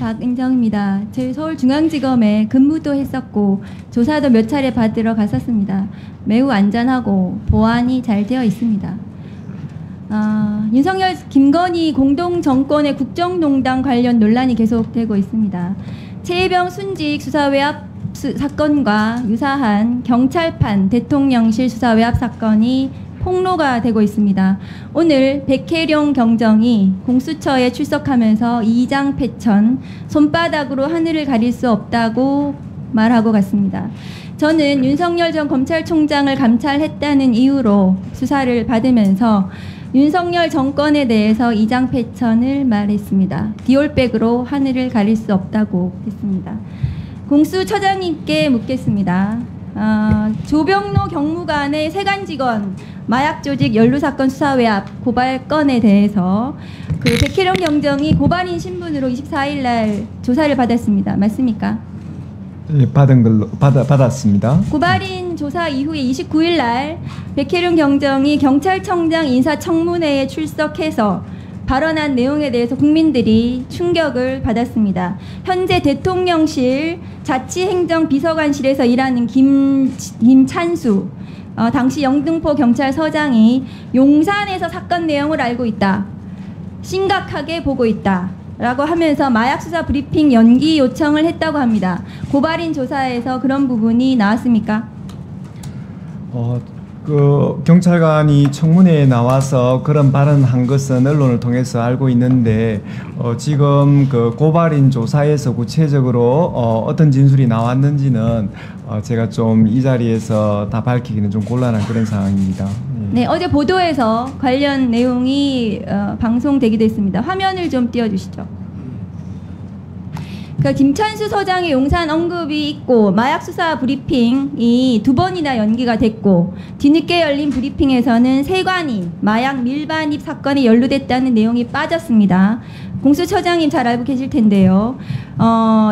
박은정입니다. 저희 서울중앙지검에 근무도 했었고 조사도 몇 차례 받으러 갔었습니다. 매우 안전하고 보안이 잘 되어 있습니다. 윤석열, 김건희 공동정권의 국정농단 관련 논란이 계속되고 있습니다. 최혜병 순직 수사외압 사건과 유사한 경찰판 대통령실 수사외압 사건이 폭로가 되고 있습니다. 오늘 백혜룡 경정이 공수처에 출석하면서 이장패천, 손바닥으로 하늘을 가릴 수 없다고 말하고 갔습니다. 저는 윤석열 전 검찰총장을 감찰했다는 이유로 수사를 받으면서 윤석열 정권에 대해서 이장패천을 말했습니다. 디올백으로 하늘을 가릴 수 없다고 했습니다. 공수처장님께 묻겠습니다. 조병로 경무관의 세관직원 마약조직 연루사건 수사외압 고발건에 대해서 그 백혜룡 경정이 고발인 신분으로 24일 날 조사를 받았습니다. 맞습니까? 예, 받았습니다. 고발인 조사 이후에 29일 날 백혜룡 경정이 경찰청장 인사청문회에 출석해서 발언한 내용에 대해서 국민들이 충격을 받았습니다. 현재 대통령실 자치행정비서관실에서 일하는 김찬수 당시 영등포 경찰서장이 용산에서 사건 내용을 알고 있다, 심각하게 보고 있다 라고 하면서 마약수사 브리핑 연기 요청을 했다고 합니다. 고발인 조사에서 그런 부분이 나왔습니까? 그 경찰관이 청문회에 나와서 그런 발언한 것은 언론을 통해서 알고 있는데 지금 그 고발인 조사에서 구체적으로 어떤 진술이 나왔는지는 제가 좀 이 자리에서 다 밝히기는 좀 곤란한 그런 상황입니다. 네, 어제 보도에서 관련 내용이 방송되기도 했습니다. 화면을 좀 띄워주시죠. 그러니까 김찬수 서장의 용산 언급이 있고 마약 수사 브리핑이 2번이나 연기가 됐고 뒤늦게 열린 브리핑에서는 세관이 마약 밀반입 사건에 연루됐다는 내용이 빠졌습니다. 공수처장님 잘 알고 계실 텐데요.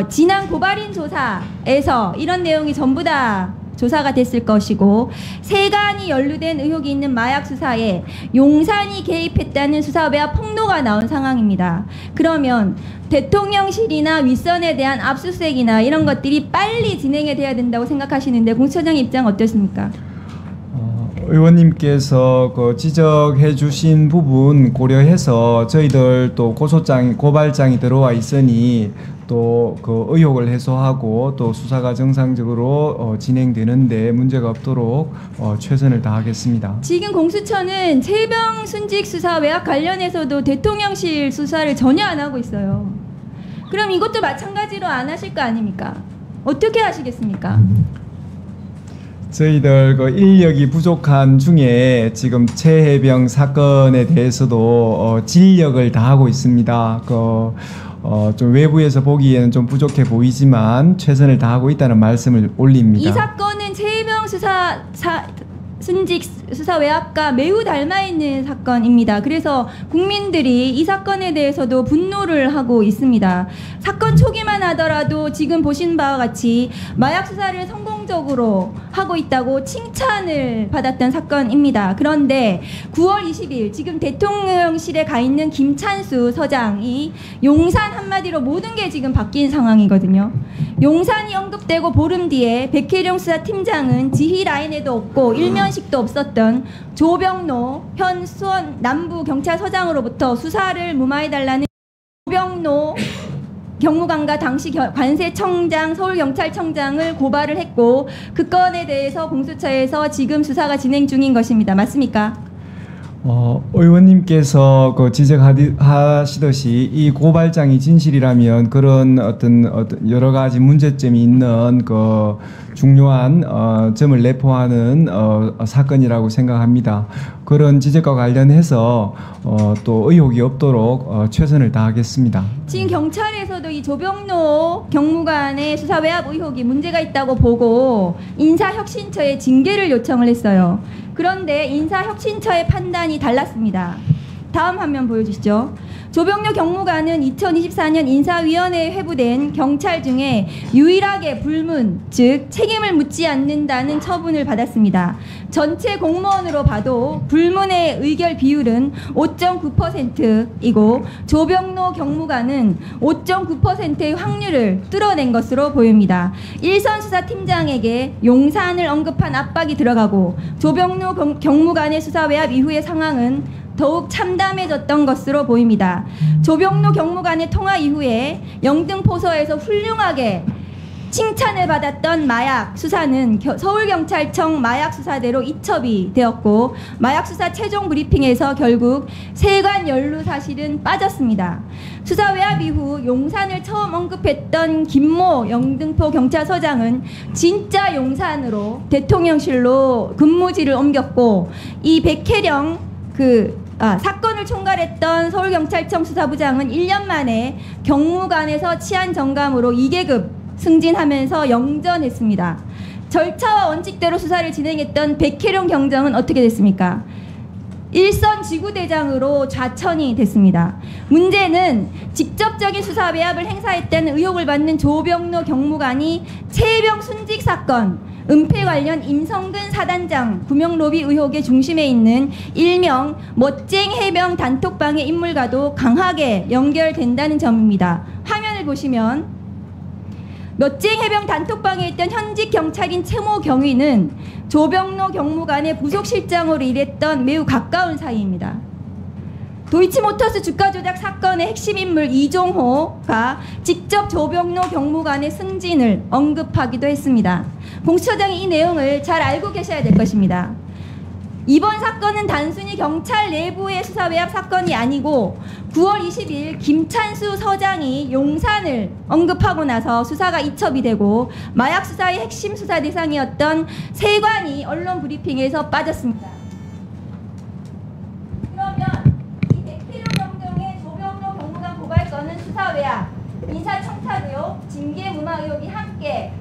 지난 고발인 조사에서 이런 내용이 전부 다 조사가 됐을 것이고 세관이 연루된 의혹이 있는 마약 수사에 용산이 개입했다는 수사외압 폭로가 나온 상황입니다. 그러면 대통령실이나 윗선에 대한 압수수색이나 이런 것들이 빨리 진행이 돼야 된다고 생각하시는데 공수처장 입장 어떠십니까? 의원님께서 그 지적해 주신 부분 고려해서 저희들 또 고발장이 들어와 있으니 또 그 의혹을 해소하고 또 수사가 정상적으로 진행되는데 문제가 없도록 최선을 다하겠습니다. 지금 공수처는 최혜병 순직 수사 외압 관련해서도 대통령실 수사를 전혀 안 하고 있어요. 그럼 이것도 마찬가지로 안 하실 거 아닙니까? 어떻게 하시겠습니까? 저희들 그 인력이 부족한 중에 지금 최혜병 사건에 대해서도 진력을 다하고 있습니다. 좀 외부에서 보기에는 좀 부족해 보이지만 최선을 다하고 있다는 말씀을 올립니다. 이 사건은 최혜병 순직 수사 외압과 매우 닮아있는 사건입니다. 그래서 국민들이 이 사건에 대해서도 분노를 하고 있습니다. 사건 초기만 하더라도 지금 보신 바와 같이 마약 수사를 성공적으로 하고 있다고 칭찬을 받았던 사건입니다. 그런데 9월 20일 지금 대통령실에 가 있는 김찬수 서장이 용산 한마디로 모든 게 지금 바뀐 상황이거든요. 용산이 언급되고 보름 뒤에 백혜룡 수사팀장은 지휘 라인에도 없고 일면식도 없었던 조병로 현 수원 남부경찰서장으로부터 수사를 무마해달라는 조병로 경무관과 당시 관세청장 서울경찰청장을 고발을 했고 그 건에 대해서 공수처에서 지금 수사가 진행 중인 것입니다. 맞습니까? 의원님께서 그 지적하시듯이 이 고발장이 진실이라면 그런 어떤 여러 가지 문제점이 있는 그 중요한 점을 내포하는 사건이라고 생각합니다. 그런 지적과 관련해서 또 의혹이 없도록 최선을 다하겠습니다. 지금 경찰에서도 이 조병로 경무관의 수사 외압 의혹이 문제가 있다고 보고 인사혁신처에 징계를 요청을 했어요. 그런데 인사혁신처의 판단이 달랐습니다. 다음 화면 보여주시죠. 조병로 경무관은 2024년 인사위원회에 회부된 경찰 중에 유일하게 불문, 즉 책임을 묻지 않는다는 처분을 받았습니다. 전체 공무원으로 봐도 불문의 의결 비율은 5.9%이고 조병로 경무관은 5.9%의 확률을 뚫어낸 것으로 보입니다. 일선 수사팀장에게 용산을 언급한 압박이 들어가고 조병로 경무관의 수사 외압 이후의 상황은 더욱 참담해졌던 것으로 보입니다. 조병로 경무관의 통화 이후에 영등포서에서 훌륭하게 칭찬을 받았던 마약 수사는 서울경찰청 마약수사대로 이첩이 되었고 마약수사 최종 브리핑에서 결국 세관 연루 사실은 빠졌습니다. 수사 외압 이후 용산을 처음 언급했던 김모 영등포 경찰서장은 진짜 용산으로 대통령실로 근무지를 옮겼고 이 백혜령 사건을 총괄했던 서울경찰청 수사부장은 1년 만에 경무관에서 치안정감으로 2계급 승진하면서 영전했습니다. 절차와 원칙대로 수사를 진행했던 백혜령 경정은 어떻게 됐습니까? 일선 지구대장으로 좌천이 됐습니다. 문제는 직접적인 수사 외압을 행사했다는 의혹을 받는 조병로 경무관이 최혜병 순직 사건 은폐 관련 임성근 사단장 구명 로비 의혹의 중심에 있는 일명 멋쟁 해병 단톡방의 인물과도 강하게 연결된다는 점입니다. 화면을 보시면 멋쟁 해병 단톡방에 있던 현직 경찰인 최모 경위는 조병로 경무관의 부속실장으로 일했던 매우 가까운 사이입니다. 도이치모터스 주가 조작 사건의 핵심 인물 이종호가 직접 조병로 경무관의 승진을 언급하기도 했습니다. 공수처장이 이 내용을 잘 알고 계셔야 될 것입니다. 이번 사건은 단순히 경찰 내부의 수사 외압 사건이 아니고 9월 20일 김찬수 서장이 용산을 언급하고 나서 수사가 이첩이 되고 마약 수사의 핵심 수사 대상이었던 세관이 언론 브리핑에서 빠졌습니다. 그러면 이 백필용 경정의 조병로 경무관 고발건은 수사 외압, 인사청탁 의혹, 징계 무마 의혹이 함께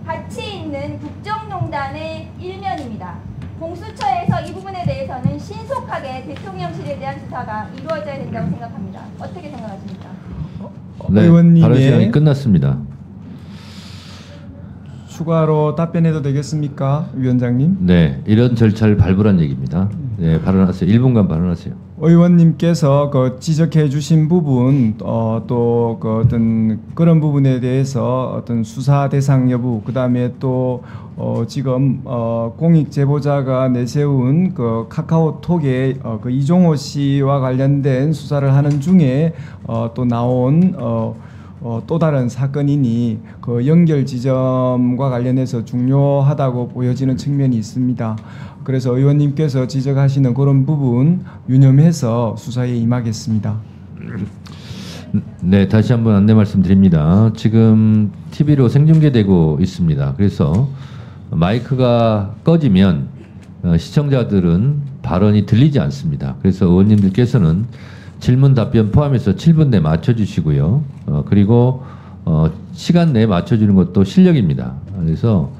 같이 있는 국정농단의 일면입니다. 공수처에서 이 부분에 대해서는 신속하게 대통령실에 대한 수사가 이루어져야 된다고 생각합니다. 어떻게 생각하십니까? 네, 발언 시간이 끝났습니다. 추가로 답변해도 되겠습니까, 위원장님? 네, 이런 절차를 밟으란 얘기입니다. 네, 발언하세요. 1분간 발언하세요. 의원님께서 지적해 주신 부분 또 어떤 그런 부분에 대해서 어떤 수사 대상 여부, 그다음에 또 지금 공익 제보자가 내세운 카카오톡에 이종호 씨와 관련된 수사를 하는 중에 또 나온 또 다른 사건이니 연결 지점과 관련해서 중요하다고 보여지는 측면이 있습니다. 그래서 의원님께서 지적하시는 그런 부분 유념해서 수사에 임하겠습니다. 네, 다시 한번 안내 말씀드립니다. 지금 TV로 생중계되고 있습니다. 그래서 마이크가 꺼지면 시청자들은 발언이 들리지 않습니다. 그래서 의원님들께서는 질문 답변 포함해서 7분 내에 맞춰주시고요. 그리고 시간 내에 맞춰주는 것도 실력입니다. 그래서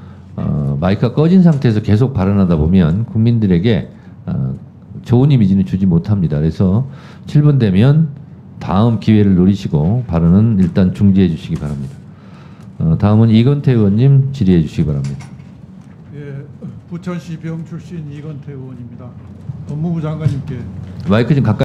마이크가 꺼진 상태에서 계속 발언하다 보면 국민들에게 좋은 이미지는 주지 못합니다. 그래서 7분 되면 다음 기회를 노리시고 발언은 일단 중지해 주시기 바랍니다. 다음은 이건태 의원님 질의해 주시기 바랍니다. 예, 부천시 병 출신 이건태 의원입니다. 법무부 장관님께 마이크 좀 가까이